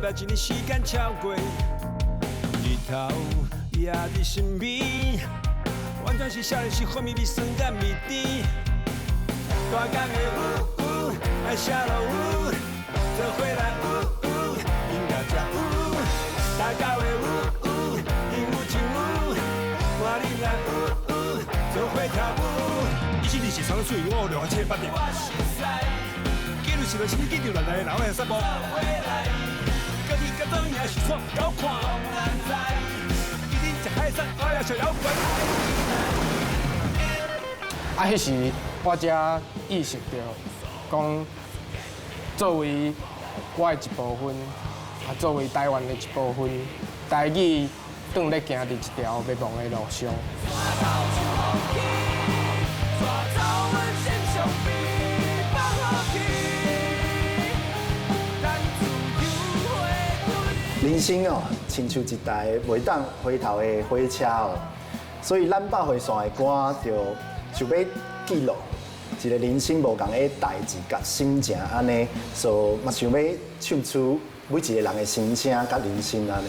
捌一年时间超过，日头也伫身边，完全是少年时幻灭美酸甲蜜甜。大江的舞，爱写落舞，做伙来舞，音乐才舞。大家的舞，音舞唱舞，看你来舞，做伙跳舞。伊是三水我2千8点。记录是落新记录内底老的节目。各地各种也是爽够看。一定食海产，我也想摇滚。迄时我才意识到，讲作为我的一部分，作为台湾的一部分，台语正在行伫一条灭亡的路上。人生哦，亲像一台袂当回头的火车哦，所以咱百回线的歌就要记录一个人生无同的代志，甲心情安尼，所以嘛想要唱出每一个人的心声甲人生安尼。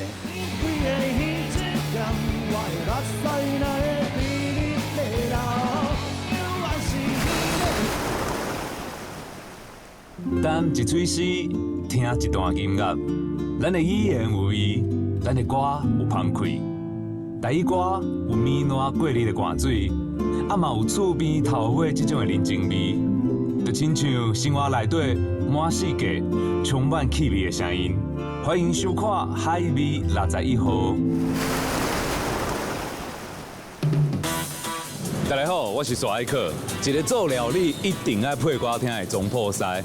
谈一嘴诗，听一段音乐，咱的语言有义，咱的歌有澎湃。台语歌有绵烂过日的汗水，啊嘛有厝边头尾这种的人情味，就亲像生活内底满世界充满气味的声音。欢迎收看海味61号。大家好，我是沙艾克，一个做料理一定爱配歌听的总破塞。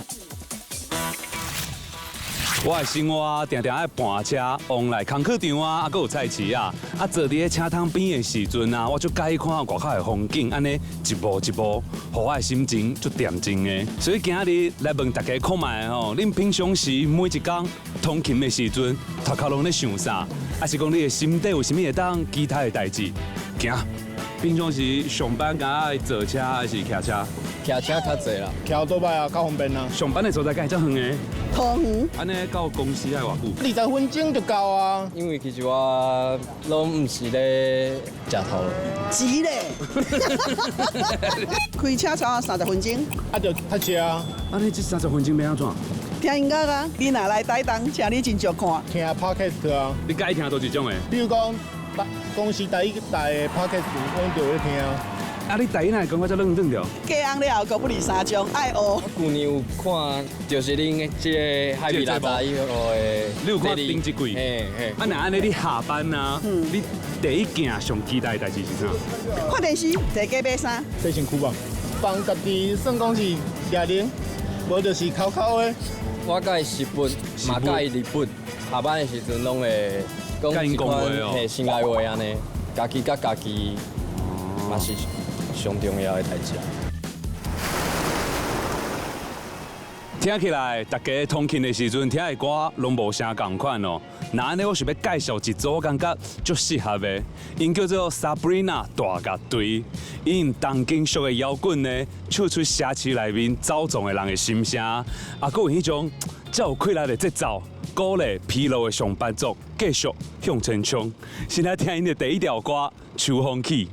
我的生活定定爱搬车往来工课场啊，还有菜市啊，坐伫咧车窗边的时阵啊，我就介意看外口的风景，安尼一步一步，互我的心情足恬静的。所以今日来问大家看卖吼，恁平常时每一天通勤的时阵，头壳拢咧想啥？还是讲你的心底有啥物会当其他的代志？行，平常时上班敢爱坐车还是骑车？骑车较侪啦，骑多摆啊，较方便啊。上班的所在敢会遮远的？桃园，安尼到公司爱偌久20分钟就到啊。因为其实我拢毋是咧食头路，急咧，开车超过30分钟，啊，就塞车啊，安尼这30分钟要安怎？听音乐啊，你若来台东，请你真少看。听 podcast 啊。你该听都一种的。比如讲，公司第一台的 podcast，我就会听啊。啊，你第一哪会感觉遮冷冷着？加红了，搁不离3种，爱学。去年有看，就是恁即个海味61号的，你有看顶一季？嘿嘿。啊，那安尼你下班啊，你第一件上期待的代志是啥？看电视，坐家买衫。洗身躯吧，帮家己算讲是热零，无就是口口的。我介日本，嘛介日本，下班的时阵拢会讲一款嘿心内话安尼，家己甲家己嘛是上重要的代志啊。听起来，大家通勤的时阵听的歌拢无啥共款哦。那安尼，我想要介绍一组我感觉足适合的，因叫做 Sabrina 大乐队。因用东京俗的摇滚呢，唱出社区内面走动的人的心声，啊，佮有迄种较有气力的节奏，鼓励疲劳的上班族继续向前冲。先来听因的第一条歌《秋风起》。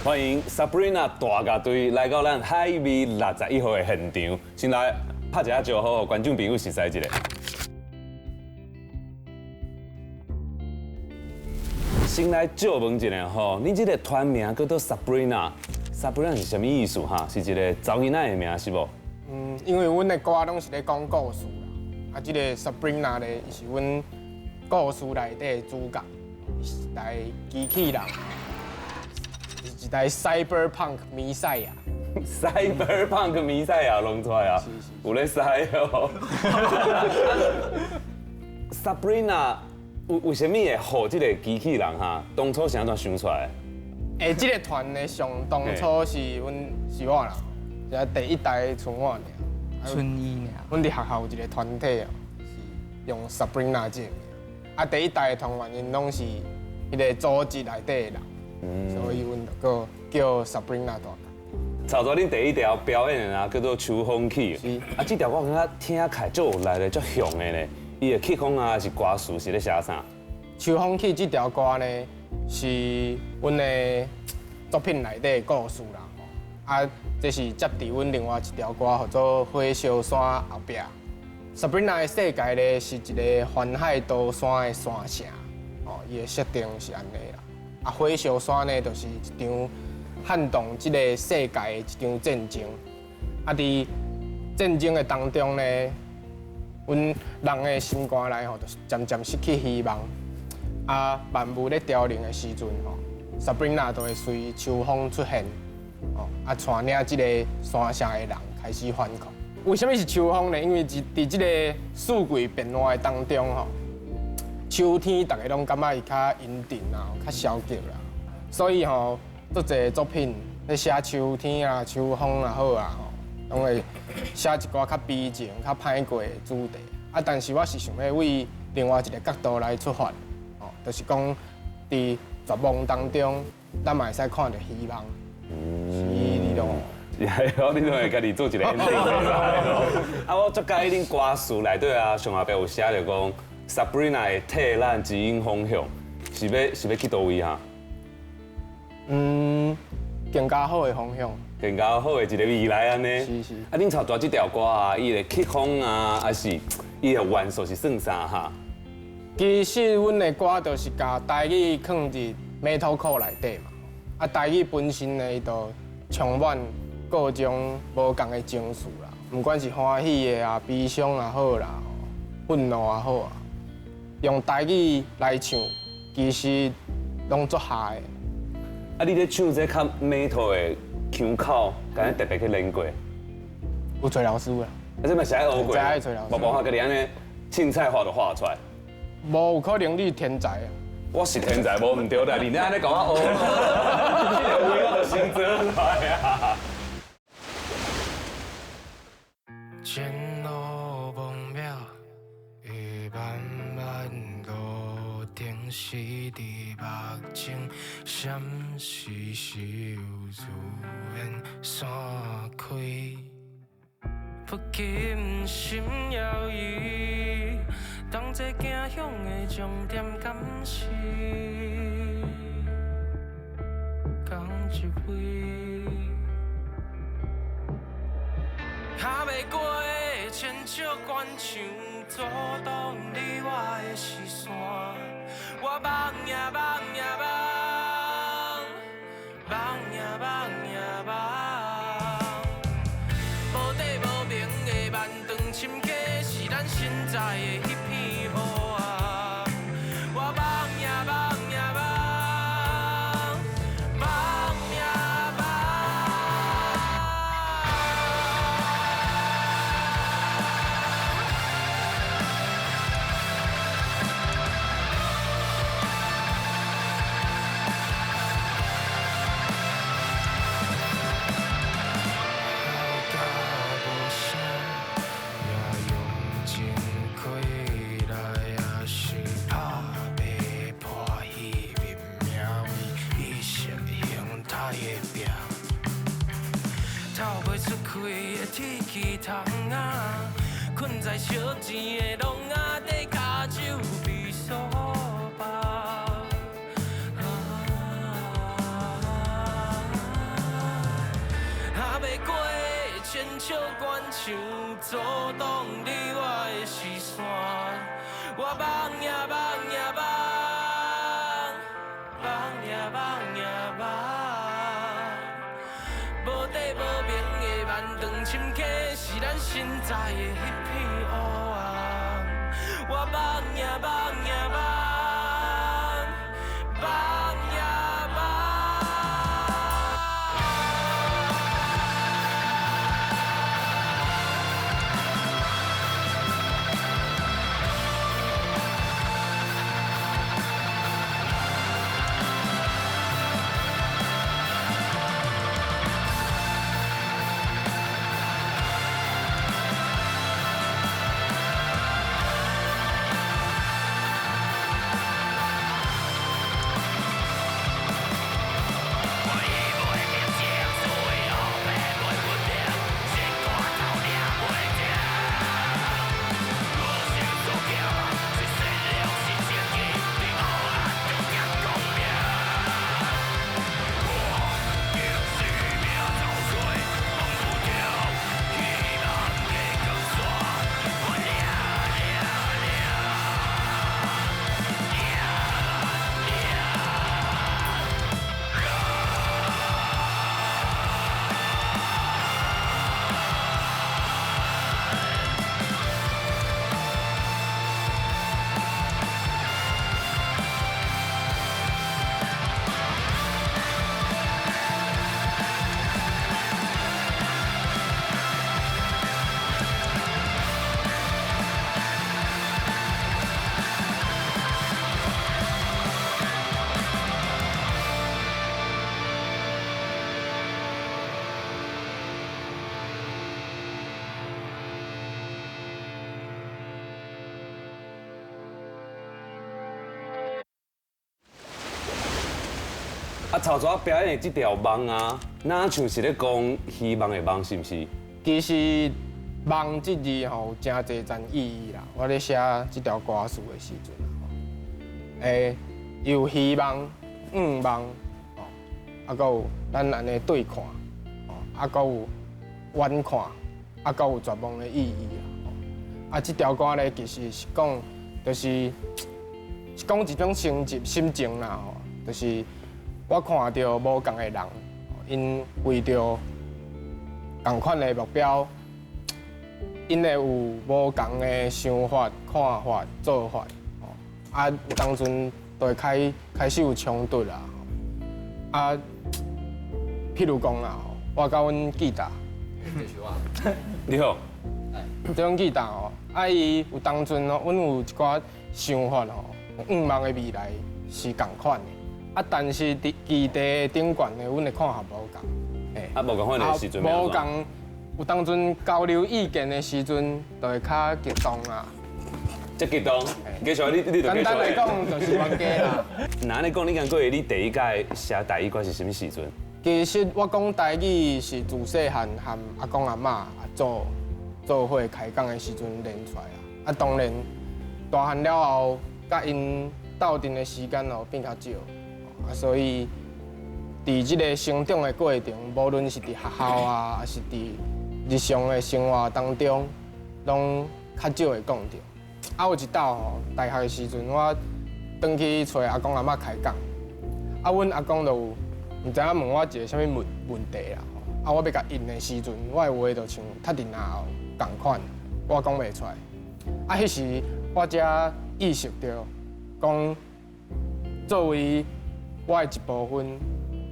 欢迎 Sabrina 大家队来到咱海味61号的现场，先来拍一下招呼，观众朋友熟悉一下。先来借问一下吼，你这个团名叫做 Sabrina，Sabrina 是什么意思哈？是一个查囡仔的名是无？因为阮的歌拢是咧讲故事啦，即个 Sabrina 咧是阮故事内底的主角，是一台机器人，是一台 Cyberpunk 弥赛亚。Cyberpunk 弥赛亚弄出来啊，有咧使哦。Sabrina 为什么会学这个机器人哈？当初是安怎想出来？即个团的上当初是是我啦，是第一代剩我尔。春衣尔。阮伫学校有一个团体哦，是用 Sabrina 这个名。第一代的团员因拢是迄个组织内底的人，所以阮就叫 Sabrina 大家。查到恁第一条表演的啊，叫做《秋风起》。这条我感觉听起来足有来的，足响的呢。伊的曲风啊，是歌词是咧写啥？秋风起这条歌呢，是阮的作品内底的故事啦。这是接伫阮另外一条歌，叫做《火烧山后壁》。Sabrina 的世界呢，是一个环海刀山的山城，伊的设定是安尼啦。火烧山呢，就是一场撼动这个世界的一场战争。伫战争的当中呢，阮人的心肝内就是渐渐失去希望。万物咧凋零的时阵，Sabrina 就会随秋风出现，带领这个山城的人开始反抗。为什么是秋风呢？因为伫这个四季变化的当中秋天大家拢感觉伊较阴沉啊，较消极啦，所以足侪作品咧写秋天啊、秋风也好啊，拢会写一寡较悲情、较歹过的主题。但是我是想要为另外一个角度来出发，就是讲伫绝望当中，咱嘛会使看到希望。你懂？你都会家己做一个 ending 我足介意恁歌词内底啊，上下边有写着讲 Sabrina 的替咱指引方向，是要去倒位哈？更加好的方向，更加好的一个未来安尼。是。恁操大这条歌啊，伊的曲风啊，还是伊的元素是算啥哈？其实阮的歌就是甲台语放入metalcore内底嘛，台语本身呢，伊就充满各种无同的情绪啦，不管是欢喜的啊、悲伤也好啦、愤怒也好啊，用台语来唱，其实拢足下的。你咧唱这较 metal 的腔口，敢特别去练过？有找老师啦。这嘛是爱学过。爱找老师。无办法，家己安尼凊彩画就画出来。无有可能你天才啊！我是天才，无唔对啦，你安尼讲我学，这个位我就先做出来啊。前路茫渺，雨漫漫路灯是伫目前，闪烁时有自然散开，不禁心摇曳，当作行向的终点敢是讲一位。敲袂过的千笑关唱，阻挡你我的视线。我望呀望呀望，望呀望呀望。无底无明的万丈深溪，是咱身在的迄片乌啊。我望呀望呀望，望呀望。铁器窗啊，困在烧钱的笼仔底，脚手被锁绑。像阻挡你我的视线。我梦呀梦呀梦，梦呀梦呀梦。无底无明的万丈深溪，是咱身在的迄片黑暗。我梦呀梦呀梦，梦呀梦。啊，曹卓表演的这条梦啊，哪像是咧讲希望的梦，是毋是？其实“梦”这字吼有真侪层意义啦。我咧写这条歌词的时阵，有希望、望，吼，啊，搁有咱安尼对看，吼，啊，搁有远看，啊，搁有绝望的意义啦。啊，这条歌咧其实是讲，就是讲一种心情啦，吼，就是我看到无共的人，因为着同款的目标，因会有无共的想法、看法、做法，啊，有当阵就会开始有冲突啦。啊，譬如讲啦，我甲阮吉他，你好，这种吉他吼，啊，伊有当阵吼，阮有一寡想法吼，望的未来是共款的。啊，但是伫基地顶悬的，阮的看法无共。啊，无共款的时阵，无共，有当阵交流意见的时阵，就会较激动啦。这激动，继续你就继续。简单来讲，就是冤家啦。那安尼讲，你讲过你第一届写台语歌是什么时阵？其实我讲台语是自细汉和阿公阿嬷做伙开讲的时阵练出来啊。啊，当然大汉了后，甲因斗阵的时间哦变较少。啊，所以伫即个成长的过程，无论是伫学校啊，还是伫日常的生活当中，拢较少会讲到。啊，有一道吼，大学的时阵，我转去找阿公阿嬷开讲，啊，阮阿公就毋知影问我一个啥物问题啦。啊，我要甲应的时阵，我的话就像踢伫那后共款，我讲袂出来。啊，迄时我才意识到，讲作为我的一部分，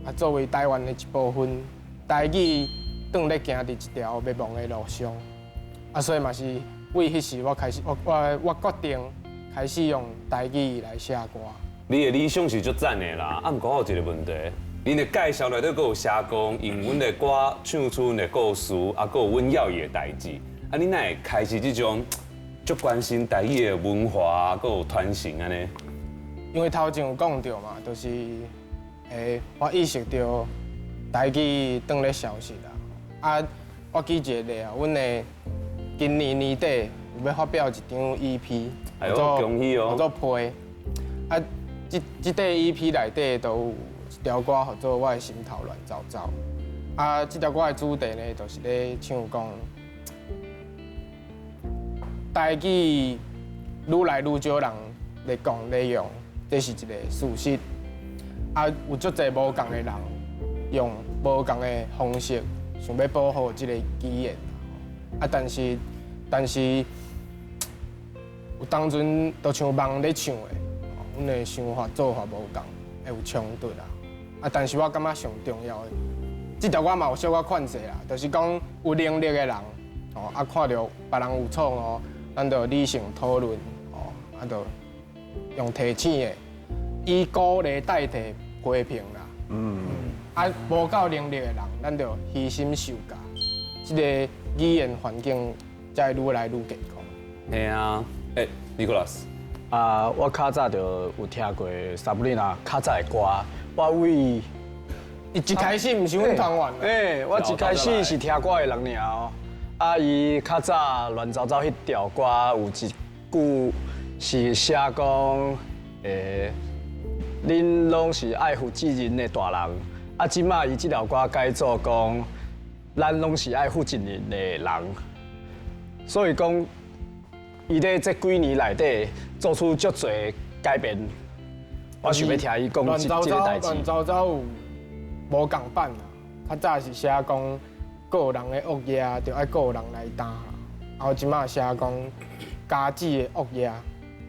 啊，作为台湾的一部分，台语当咧行伫一条灭亡的路上，啊，所以嘛是为迄时我开始，我决定开始用台语来写歌。你的理想是足赞的啦，啊，毋过我有一个问题，恁的介绍内底阁有写讲，用阮的歌唱出阮的故事，啊，阁有阮要伊的代志，啊，你哪会开始这种足关心台语的文化啊，阁有传承安尼？因为头前有讲到嘛，就是我意识到台语当咧消失啦。啊，我举一个例啊，阮的今年年底有要发表一张 EP， 哎呦，恭喜哦！叫做批。啊，这块 EP 内底都有一条歌叫做《我的心头乱糟糟》。啊，这条歌的主题呢，就是咧唱讲，台语愈来愈少人咧讲咧用，这是一个事实。啊，有足侪无共的人用无共的方式，想要保护这个语言。啊，但是有当阵都像梦咧唱的，阮的想法做法无共，会有冲突啦。啊，但是我感觉上重要的，这条我嘛有小可款式啦，就是讲有能力的人，啊看到别人有错哦，咱就理性讨论，啊就用提醒的，以鼓励代替批评啦。啊，无够能力的人，咱就虚心受教，这个语言环境才会愈来愈健康。嘿啊，Nicholas，啊，我较早就有听过 Sabrina 较早的歌，我为伊一开始毋是阮团员啦，我一开始是听歌的人尔哦。啊，伊较早乱糟糟迄条歌有一句是写讲，恁拢是爱护责任的大人。啊，即马伊即条歌改做讲，咱拢是爱负责任的人。所以讲，伊咧这几年内底做出足侪改变。我想要听伊讲这个代志。乱糟糟有无共版啦，较早是写讲个人的恶业就爱个人来担啦，后即马写讲家子的恶业，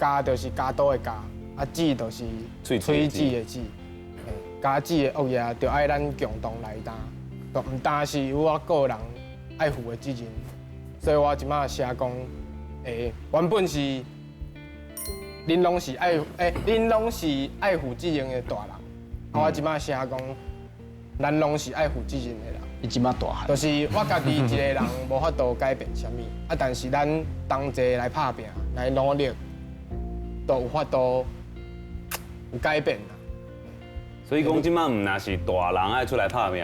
家就是家刀的家，啊子就是喙喙子的子，家子的恶业就爱咱共同来担，就毋单是我个人爱负的责任，所以我即马写讲，原本是恁拢是爱负责任的大人，我即马写讲，咱拢是爱负责任的人。伊即马大汉。就是我家己一个人无法度改变啥物，啊，但是咱同齐来拍拼，来努力，都有法度有改变啦。所以讲即马毋若是大人爱出来拍拼，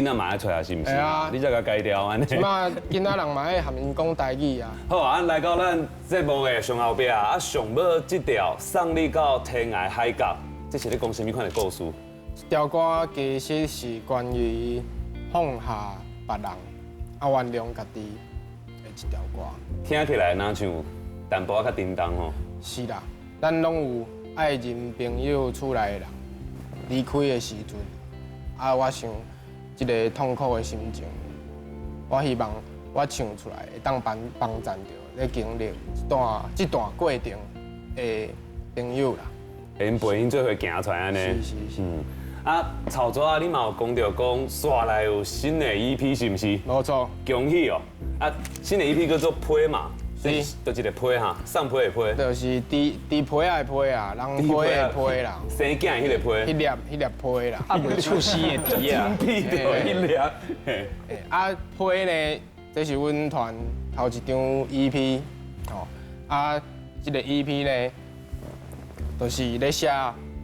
囡仔嘛爱出来，是毋是？会啊你才甲改掉安尼。即马囡仔人嘛爱含因讲台语啊。好啊，来到咱节目的上后壁啊，上尾这条送你到天涯海角，这是咧讲什么款的故事？这条歌其实是关于放下别人，啊原谅家己的一条歌。听起来哪像淡薄仔较叮当吼。是啦，咱拢有爱人、朋友、厝内的人离开的时阵，啊，我想这个痛苦的心情，我希望我唱出来会当帮助到咧经历这段过程的朋友啦。因陪因做伙行出来安尼。是。啊，草蛇啊，你嘛有讲到讲刷来有新的 EP 是毋是？没错。恭喜哦！啊，新的 EP 叫做批嘛，是，就一个批哈，送批的批。就是低批的批啊，人批的批啦。生囝的迄个批。迄粒批啦。啊，袂出丝的滴啊。屁着迄粒。啊，批呢，这是阮团头一张 EP， 哦，啊，这个 EP 呢，就是咧写，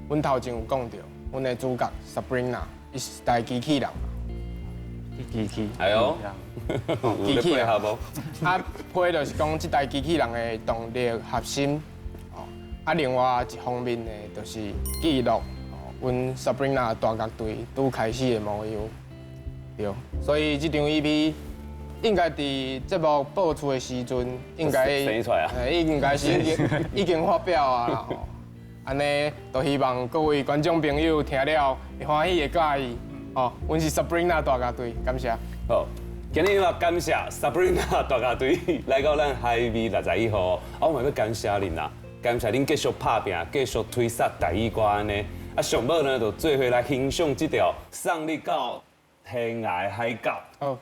阮头前有讲到，阮的主角 Sabrina， 伊是台机器人，机器。哎呦，机器人好不？啊，批就是讲这台机器人的动力核心，哦，啊，另外一方面呢，就是记录，哦，阮 Sabrina 大乐队拄开始的模样，对，所以这张 EP。应该伫节目播出的时阵，应该生出来啊，应该是已经发表啊啦。安尼，就希望各位观众朋友听了会欢喜会介意。哦，阮是 Sabrina 大乐队，感谢。好，今日我感谢 Sabrina 大乐队来到咱海味61号，我嘛要感谢恁啦，感谢恁继续拍拼，继续推杀台语歌安尼。啊，上尾呢，就做伙来欣赏这条送你到天涯海角。好。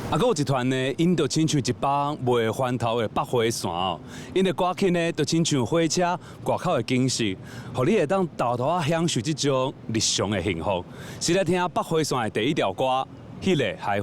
啊，搁有一团呢，因就亲像一帮袂翻头的北火线哦，因的歌曲呢，就亲像火车挂口的警示，互你会当豆豆啊享受这种日常的幸福。是来听北火线的第一条歌《迄个海岸》。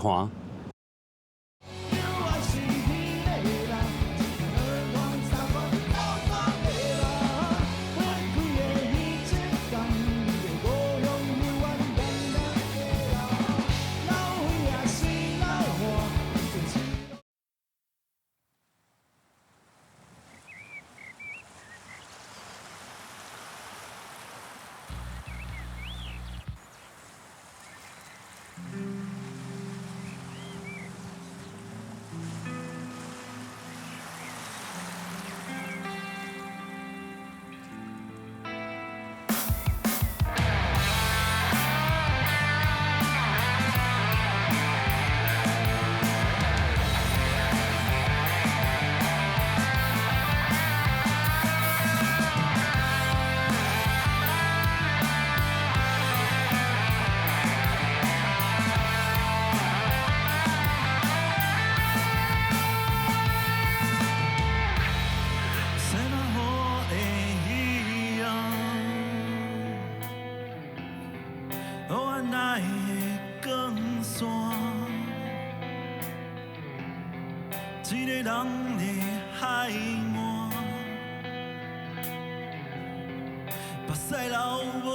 一个人的海岸，目屎流袂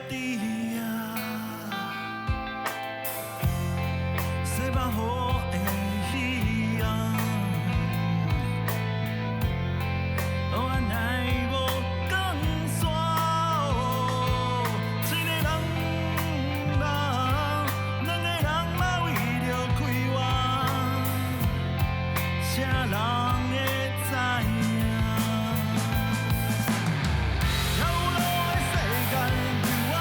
滴啊，西北雨的夕阳，黑暗内无光线，一个人，两个人嘛为着开换。啥人会知影？跳落的世间，对我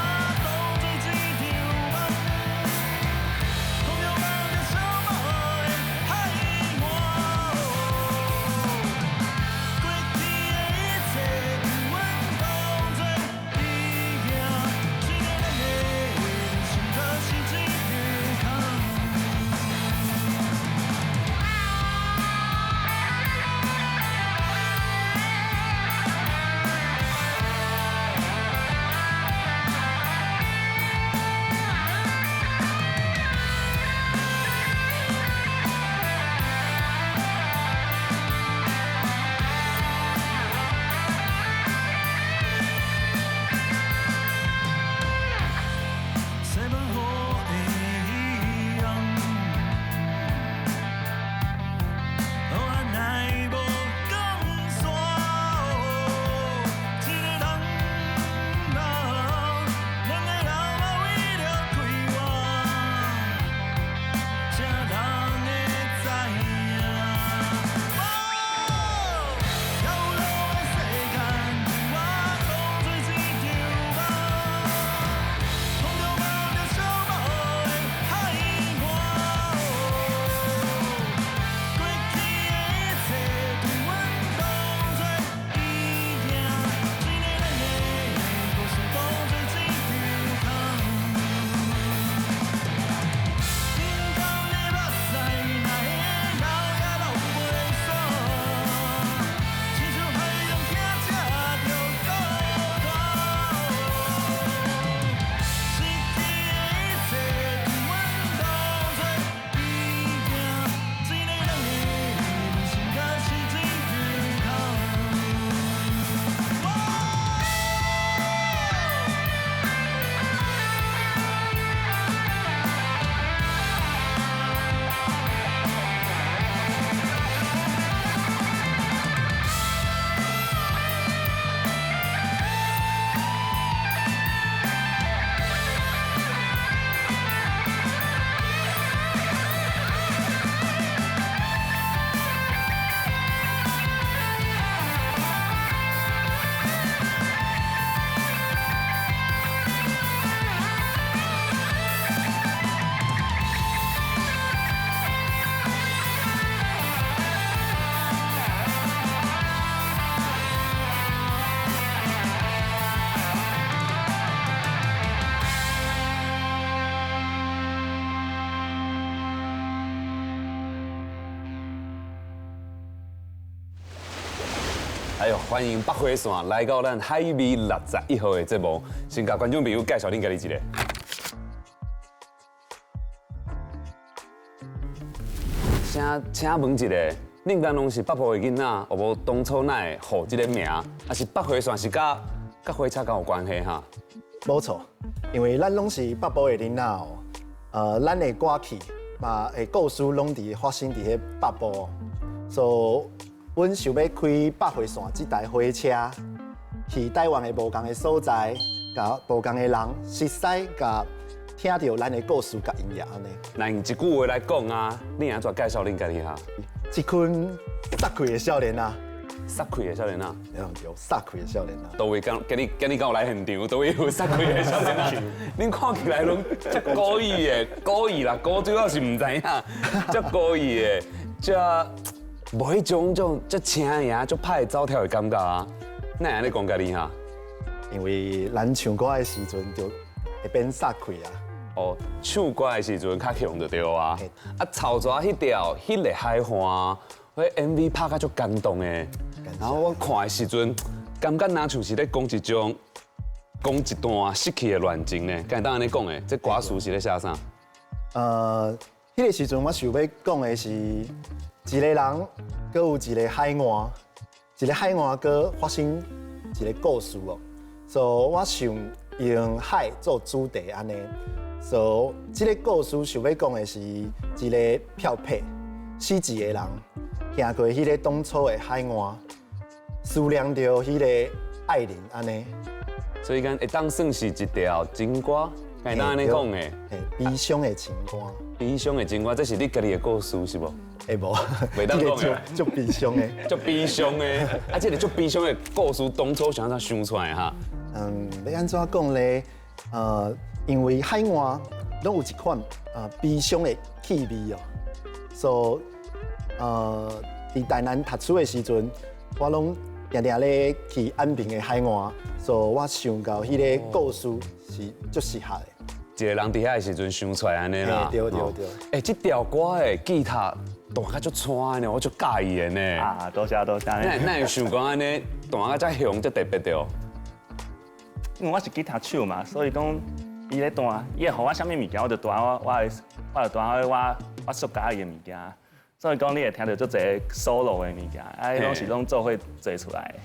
哎呦，欢迎北回线来到咱海味61号的节目，先甲观众朋友介绍恁家己一个。请问一下，恁敢拢是北部的囡仔，有无当初哪会互这个名？还是北回线是甲火车敢有关系哈？冇错，因为咱拢是北部的囡仔哦，咱的歌曲嘛，的故事拢发生伫迄北部哦，所以阮想要开北回线这台火车，去台湾的无同的所在，甲无同的人熟悉，甲听到咱的故事甲音乐安尼。那用一句话来讲啊，你安怎介绍恁家己哈？一群撒开的少年啊，撒开的少年啊，有撒开的少年啊。都位今日敢有来现场，都位有撒开的少年啊。恁看起来拢足故意的，故意啦，故主要是唔知影，足故意的，足无迄种足请赢、足歹走跳的感觉啊。那安尼讲家己哈？因为咱唱歌的时阵就会变撒开啊。哦，唱歌的时阵较强就对啊。啊，草蛇迄条迄个海花，迄 MV 拍甲足感动的。然后我看的时阵，感觉若像是咧讲一段失去的恋情呢。敢当安尼讲的，这歌词是咧写啥？迄个时阵我想要讲的是，一个人，佮有一个海岸，一个海岸佮发生一个故事哦。所以我想用海做主题安尼。所以这个故事想要讲的是一个漂泊死一个人，行过迄个当初的海岸，思念着迄个爱人安尼。所以讲会当算是一条情歌，敢当安尼讲的。悲伤的情歌。悲伤的情歌，这是你家己的故事是无？会无，袂当讲的。足悲伤的。足悲伤的，啊，这个足悲伤的故事当初是安怎想出来哈？要安怎讲咧？因为海岸拢有一款悲伤的气味哦，所以伫台南读书的时阵，我拢定定咧去安平的海岸，所以我想到迄个故事是足适合的。一个人伫遐的时阵想出来安尼啦。对。哎，这条歌的吉他弹甲足喘的，我足介意的呢。啊，多谢。那会想讲安尼弹甲遮响遮特别的哦？因为我是吉他手嘛，所以讲伊咧弹，伊会互我啥物物件，我就弹我就弹我属家己的物件。所以讲你会听到足侪 solo 的物件，啊，拢是做伙做出来的。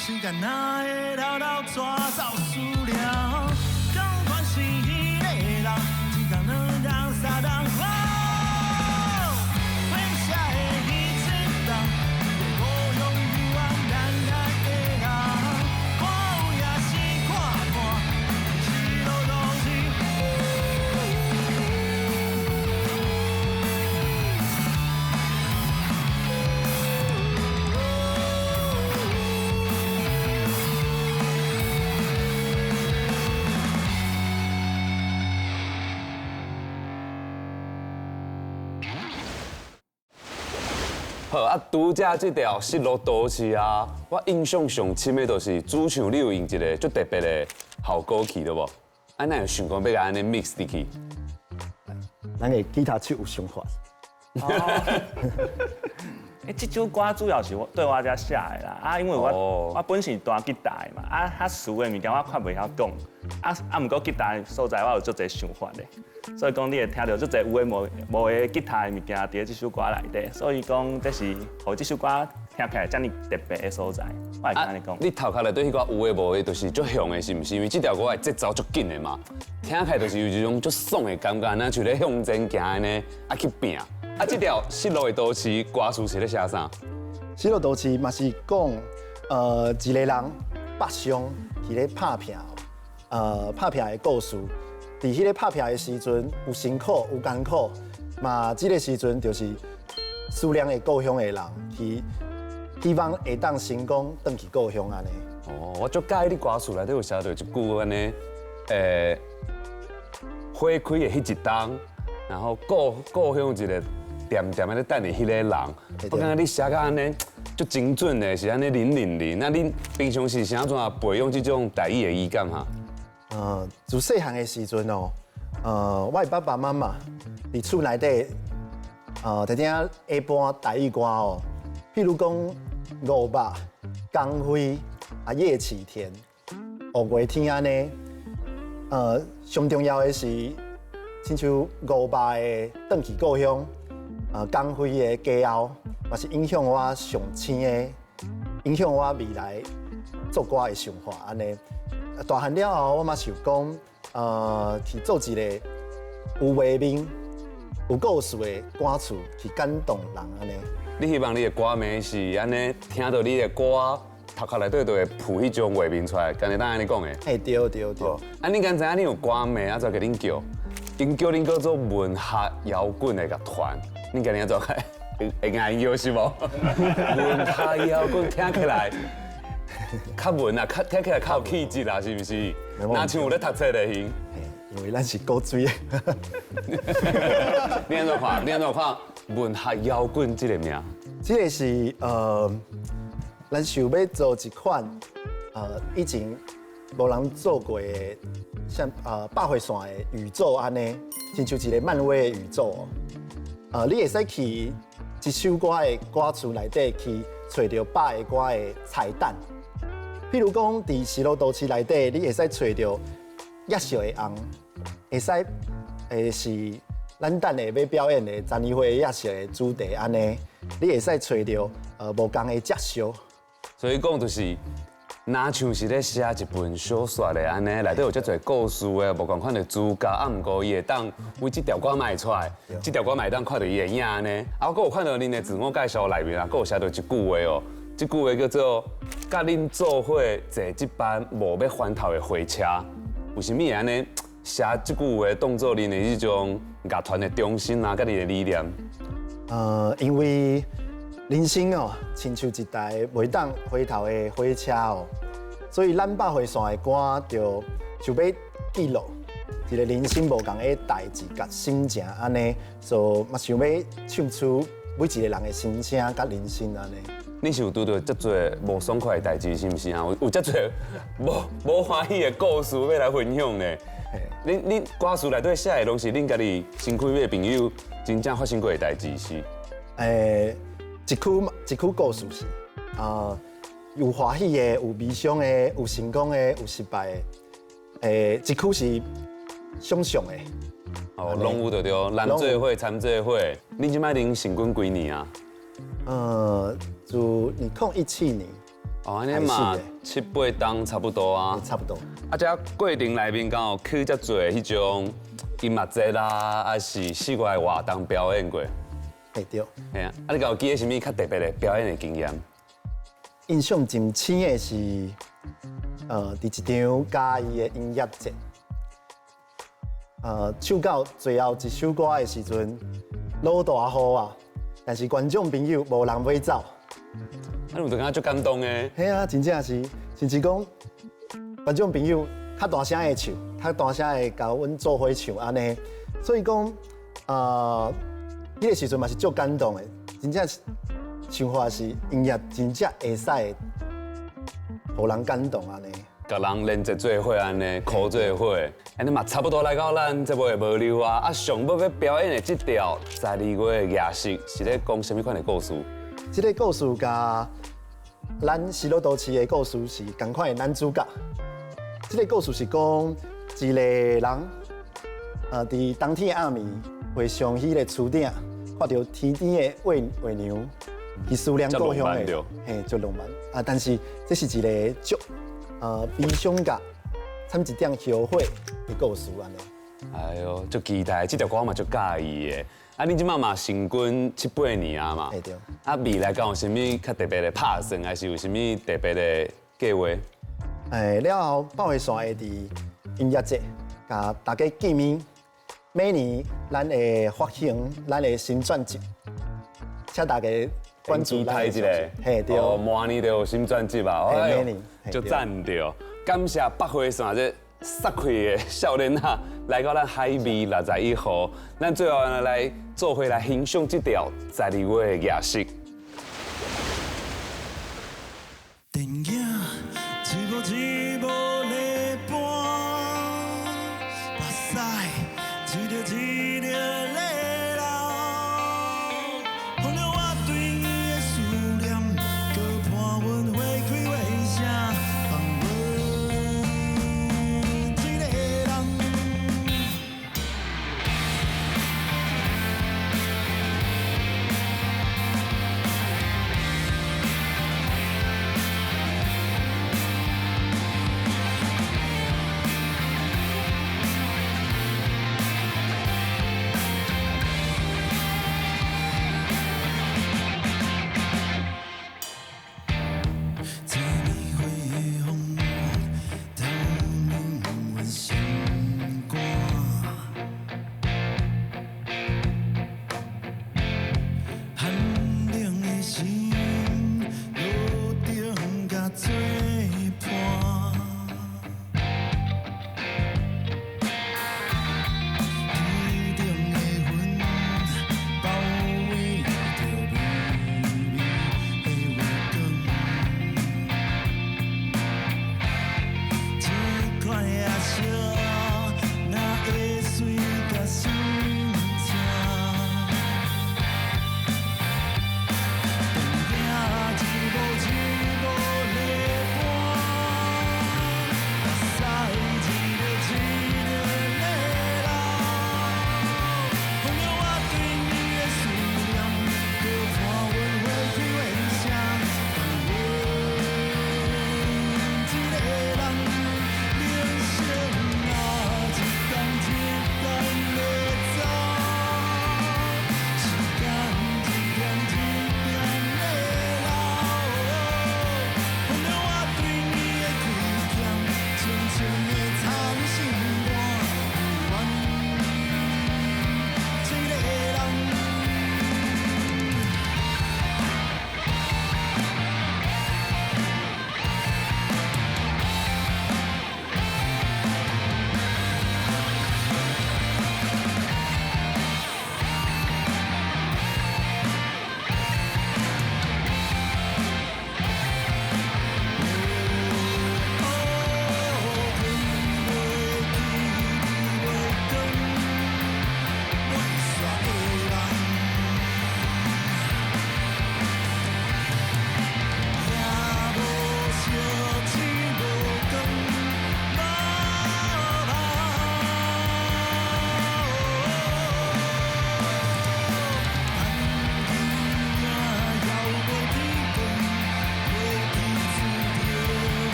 心肝哪会牢牢抓走输了？同款是迄个人，一人两人三人，回社的彼此人，故乡遗忘咱咱的人，看有也是看破，一路都是。好啊，拄则这条《失落都市》啊，我印象上深的就是主唱你有用一个足特别的效果器，对无？啊，那有想讲要甲安尼 mix 进去？咱的吉他手有想法。这首歌主要是我对我遮写的啦，啊，因为我本身弹吉他的嘛，啊，较俗的物件我较袂晓讲，毋过吉他的所在我有足侪想法的，所以讲你会听到足侪有诶无诶吉他的物件伫这首歌内底，所以讲这是互这首歌听起来遮尔特别的所在，我会安尼讲。你头壳内底迄个有诶无诶，就是足响的，是毋是？因为这条歌的节奏足紧的嘛，听起来就是有一种足爽的感觉，那像咧向前行安尼，啊去拼。啊，这条《失落的都市》歌词是咧写啥？失落都市嘛是讲，一个人北上去咧拍拼，拍拼的故事。伫迄个拍拼的时阵，有辛苦有艰苦，嘛，这个时阵就是思念的故乡的人，去希望会当成功返去故乡安尼。哦，我足介意你歌词内底有写到一句安尼，花开的迄一冬，然后故乡一个。点点在咧等你迄个人，我感觉你写甲安尼足精准的，是安尼000。那你平常是怎样培养这种台语的语感哈？自细汉的时阵哦，我的爸爸妈妈伫厝内底，常常下晡台语歌哦，譬如讲五百、光辉啊、叶启田、五月天安尼。上重要的是，亲像五百的返去故乡。光辉的家后，嘛是影响我上深的，影响我未来作歌的想法安尼。大汉了后，我嘛想讲，去做一个有画面、有故事的歌词，去感动人安尼。你希望你的歌名是安尼，听到你的歌，头壳内底就会浮迄种画面出来，敢会当安尼讲的？哎，对。啊，你敢知影你有歌名，啊，再给恁叫，因叫恁叫做文学摇滚的乐团。你今日做开会硬摇是无？文学摇滚听起来较文啊，听起来较有气质啦，是毋是？哪像有咧读册的型？因为咱是高水的。你安怎看？你安怎看文学摇滚这个名？这个是咱想要做一款以前无人做过的，像百回线的宇宙安尼，亲像一个漫威的宇宙哦。你会使去一首歌的歌词内底去找到百个歌的彩蛋，譬如讲，伫失落都市内底，你会使找到野色的红，会使是咱等下要表演的展览会野色的主题安尼，你会使找到无同的接烧。所以讲就是。哪像是咧写一本小说的安尼，内底有遮侪故事的，无共款的主角，啊，毋过伊会当为这条歌卖出来，这条歌卖当看到伊的影安尼。啊，我有看到恁的自我介绍内面啊，有写到一句话哦，这句话叫做“甲恁做伙坐这班无要翻头的火车”。为什么会安尼写这句话当做恁的这种乐团的中心啊，甲你的理念？因为人生哦，亲像一台袂当回头的火车哦，所以咱百回线的歌就要记录一个人生无同的代志甲心情安尼，所以嘛想要唱出每一个人的心声甲人生安尼。你是有拄到遮侪无爽快的代志，是毋是啊？有遮侪无欢喜的故事要来分享呢？恁歌词内底写的拢是恁家己身躯边的朋友真正发生过的代志是？一句故事是有欢喜的，有悲伤的，有成功的，有失败的。一句是想象的。哦，拢有就对，男做伙，参做伙。恁即摆啉成军几年啊？自2017年哦，安尼嘛7、8档差不多啊。差不多。啊，这过程内面敢有去遮侪迄种音乐节啦，还是室外活动表演过？会对。嘿啊，啊你有记得什么较特别的表演的经验？印象真深的是，伫一场嘉义的音乐节，唱到最后一首歌的时阵，落大雨啊，但是观众朋友无人要走。啊，你有感觉足感动的？嘿啊，真正是，甚至讲观众朋友较大声的唱，较大声的甲阮做伙唱安尼，所以讲，迄个时阵嘛是足感动的，真正是想法是音乐真正会使，互人感动安尼。甲人连接做伙安尼，靠做伙，安尼嘛差不多来到咱节目的无聊啊！啊，上要表演的这条12月的夜市是咧讲什么款的故事？这个故事甲咱西罗都市的故事是同款的男主角。这个故事是讲一个人，伫冬天的暗暝，会上迄个厝顶，看到天边的月娘，去思念故乡的，嘿，足浪漫啊！但是这是一个足悲伤甲掺一点后悔的故事安尼。哎呦，足期待，这条歌嘛足介意的。啊，你即马嘛成军7、8年啊嘛，对对。啊，未来敢有啥物较特别的拍算，还是有啥物特别的计划？了后百货线会伫音乐节，甲大家见面。每年咱会发行咱的新专辑，请大家关注咱的专辑。嘿，对。哦，明年就有新专辑吧？嘿，明年。就赞着，感谢百货线这撒开的少年啊，来到咱海味61号，咱最后来做伙来欣赏这条12月的夜市。电影一幕一幕在搬，目屎一粒一粒在流，放了我对你的思念，搁伴阮花开花谢，放阮一个人。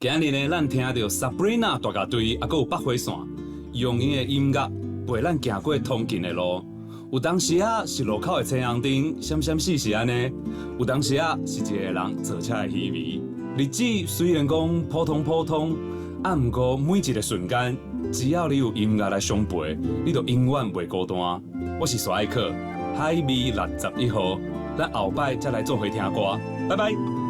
今日呢，咱听到 Sabrina 大家队，还有北火线，用因的音乐陪咱行过通勤的路。有当时啊是路口的青红灯，闪闪死是安尼；有当时啊是一个人坐车的稀微。日子虽然讲普通普通，啊毋过每一个瞬间，只要你有音乐来相陪，你就永远袂孤单。我是沙艾克，海味61号，咱后摆再来做回听歌，拜拜。